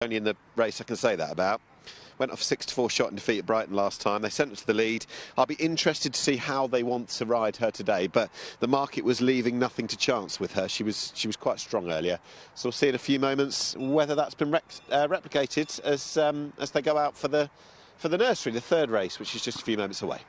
Only in the race I can say that about. Went off 6-4 shot in defeat at Brighton last time. They sent her to the lead. I'll be interested to see how they want to ride her today, but the market was leaving nothing to chance with her. She was quite strong earlier, so we'll see in a few moments whether that's been replicated as they go out for the nursery, the third race, which is just a few moments away.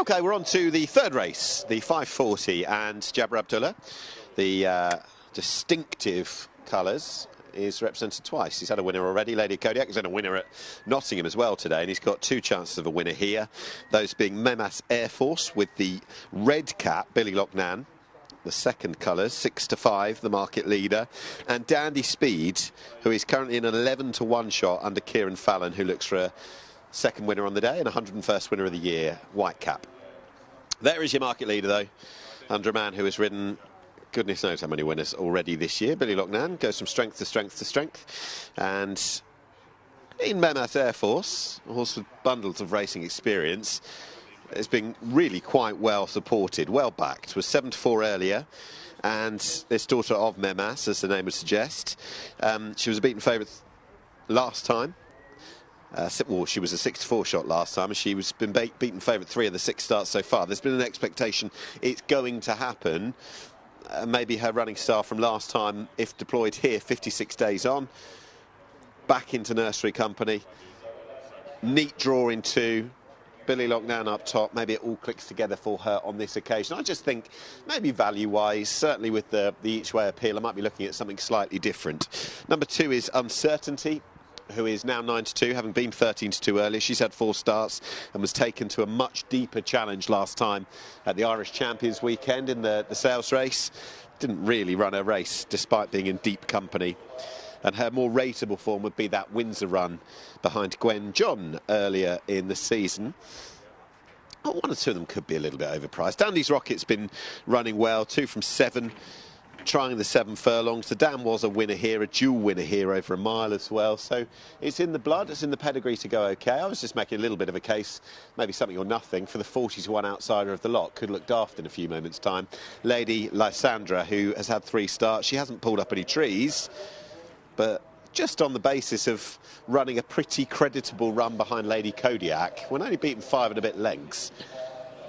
OK, we're on to the third race, the 540, and Jabra Abdullah, the distinctive colours, is represented twice. He's had a winner already. Lady Kodiak has had a winner at Nottingham as well today, and he's got 2 chances of a winner here. Those being Memas Air Force with the red cap, Billy Lochnan, the second colours, 6-5, the market leader, and Dandy Speed, who is currently in an 11-1 shot under Kieran Fallon, who looks for a second winner on the day and 101st winner of the year, white cap. There is your market leader, though, under a man who has ridden goodness knows how many winners already this year. Billy Lochnan goes from strength to strength to strength, and in Memas Air Force, a horse with bundles of racing experience, has been really quite well supported, well backed. Was 7-4 earlier, and this daughter of Memas, as the name would suggest. She was a beaten favourite last time. Well, she was a 6-4 shot last time, and she was been beaten favourite 3 of the 6 starts so far. There's been an expectation it's going to happen. Maybe her running star from last time, if deployed here 56 days on, back into nursery company. Neat draw in 2. Billy Lochnan up top. Maybe it all clicks together for her on this occasion. I just think maybe value-wise, certainly with the each-way appeal, I might be looking at something slightly different. Number 2 is Uncertainty, who is now 9-2, having been 13-2 earlier. She's had 4 starts and was taken to a much deeper challenge last time at the Irish Champions weekend in the sales race. Didn't really run her race despite being in deep company. And her more rateable form would be that Windsor run behind Gwen John earlier in the season. Oh, 1 or 2 of them could be a little bit overpriced. Dandy's Rocket's been running well, 2 from 7. Trying the 7 furlongs. The Dam was a winner here, a dual winner here over a mile as well. So it's in the blood, it's in the pedigree to go OK. I was just making a little bit of a case, maybe something or nothing, for the 40-1 outsider of the lot. Could look daft in a few moments' time. Lady Lysandra, who has had 3 starts. She hasn't pulled up any trees, but just on the basis of running a pretty creditable run behind Lady Kodiak, when only beaten 5 and a bit lengths,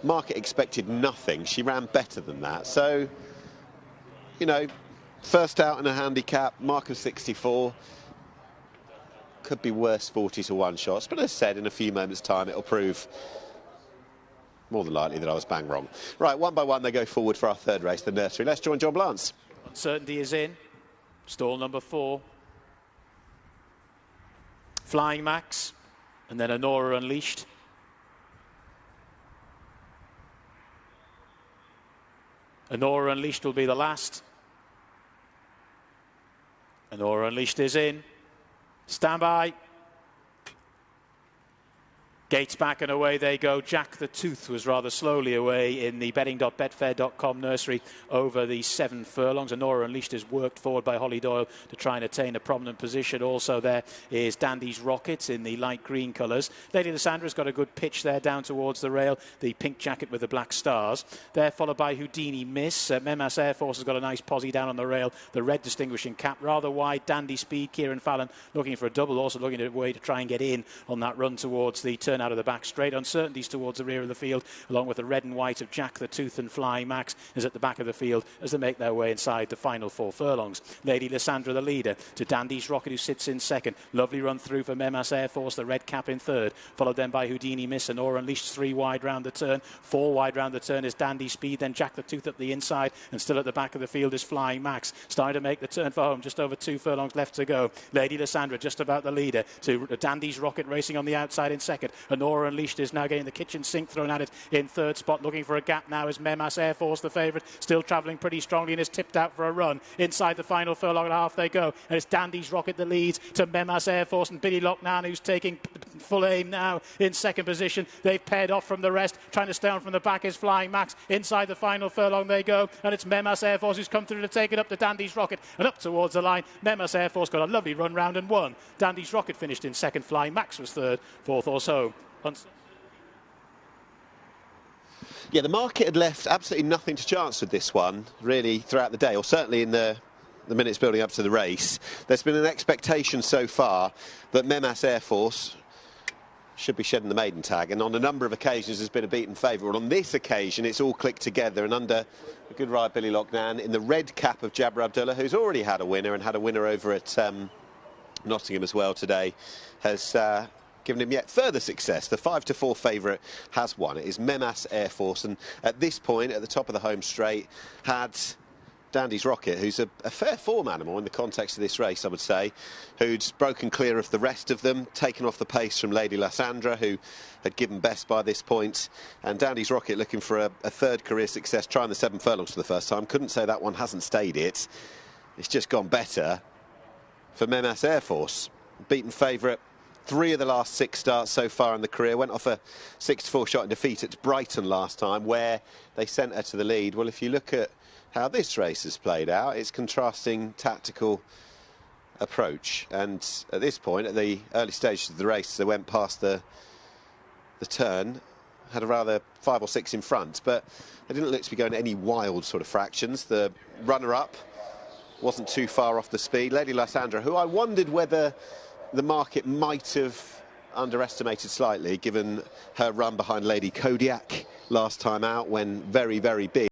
market expected nothing. She ran better than that. So, you know, first out in a handicap, mark of 64. Could be worse 40-1 shots, but as said, in a few moments' time, it'll prove more than likely that I was bang wrong. Right, one by one, they go forward for our third race, the nursery. Let's join John Blance. Uncertainty is in. Stall number 4. Flying Max, and then Honora Unleashed. Honora Unleashed will be the last. Honora Unleashed is in. Stand by. Gates back and away they go. Jack the Tooth was rather slowly away in the betting.betfair.com nursery over the 7 furlongs. Honora Unleashed is worked forward by Holly Doyle to try and attain a prominent position. Also there is Dandy's Rocket in the light green colours. Lady Lysandra's got a good pitch there down towards the rail. The pink jacket with the black stars. There followed by Houdini Miss. Memas Air Force has got a nice posse down on the rail. The red distinguishing cap rather wide. Dandy Speed, Kieran Fallon looking for a double. Also looking at a way to try and get in on that run towards the turn out of the back straight. Uncertainties towards the rear of the field, along with the red and white of Jack the Tooth and Flying Max is at the back of the field as they make their way inside the final 4 furlongs. Lady Lysandra the leader, to Dandy's Rocket who sits in second. Lovely run through for Memas Air Force, the red cap in third, followed then by Houdini Miss and Honora Unleashed 3 wide round the turn. 4 wide round the turn is Dandy Speed, then Jack the Tooth at the inside, and still at the back of the field is Flying Max, starting to make the turn for home. Just over 2 furlongs left to go. Lady Lysandra just about the leader, to Dandy's Rocket racing on the outside in second. Honora Unleashed is now getting the kitchen sink thrown at it in third spot. Looking for a gap now is Memas Air Force, the favourite, still travelling pretty strongly and is tipped out for a run. Inside the final furlong and a half they go, and it's Dandy's Rocket that leads to Memas Air Force and Billy Lochnan, who's taking full aim now in second position. They've paired off from the rest. Trying to stay on from the back is Flying Max. Inside the final furlong they go, and it's Memas Air Force who's come through to take it up to Dandy's Rocket and up towards the line. Memas Air Force got a lovely run round and won. Dandy's Rocket finished in second. Flying Max was third. Fourth or so. Yeah, the market had left absolutely nothing to chance with this one, really, throughout the day, or certainly in the minutes building up to the race. There's been an expectation so far that Memas Air Force should be shedding the maiden tag, and on a number of occasions has been a beaten favourite. On this occasion, it's all clicked together, and under a good ride, Billy Lochnan, in the red cap of Jabra Abdullah, who's already had a winner and had a winner over at Nottingham as well today, has given him yet further success. The 5-4 favourite has won. It is Memas Air Force, and at this point, at the top of the home straight, had Dandy's Rocket, who's a fair form animal in the context of this race, I would say, who'd broken clear of the rest of them, taken off the pace from Lady Lysandra, who had given best by this point, and Dandy's Rocket looking for a third career success, trying the 7 furlongs for the first time. Couldn't say that one hasn't stayed it. It's just gone better for Memas Air Force. Beaten favourite 3 of the last 6 starts so far in the career. Went off a 6-4 shot in defeat at Brighton last time, where they sent her to the lead. Well, if you look at how this race has played out, it's contrasting tactical approach. And at this point, at the early stages of the race, they went past the turn, had a rather 5 or 6 in front, but they didn't look to be going any wild sort of fractions. The runner-up wasn't too far off the speed. Lady Lysandra, who I wondered whether the market might have underestimated slightly, given her run behind Lady Kodiak last time out, when very, very big.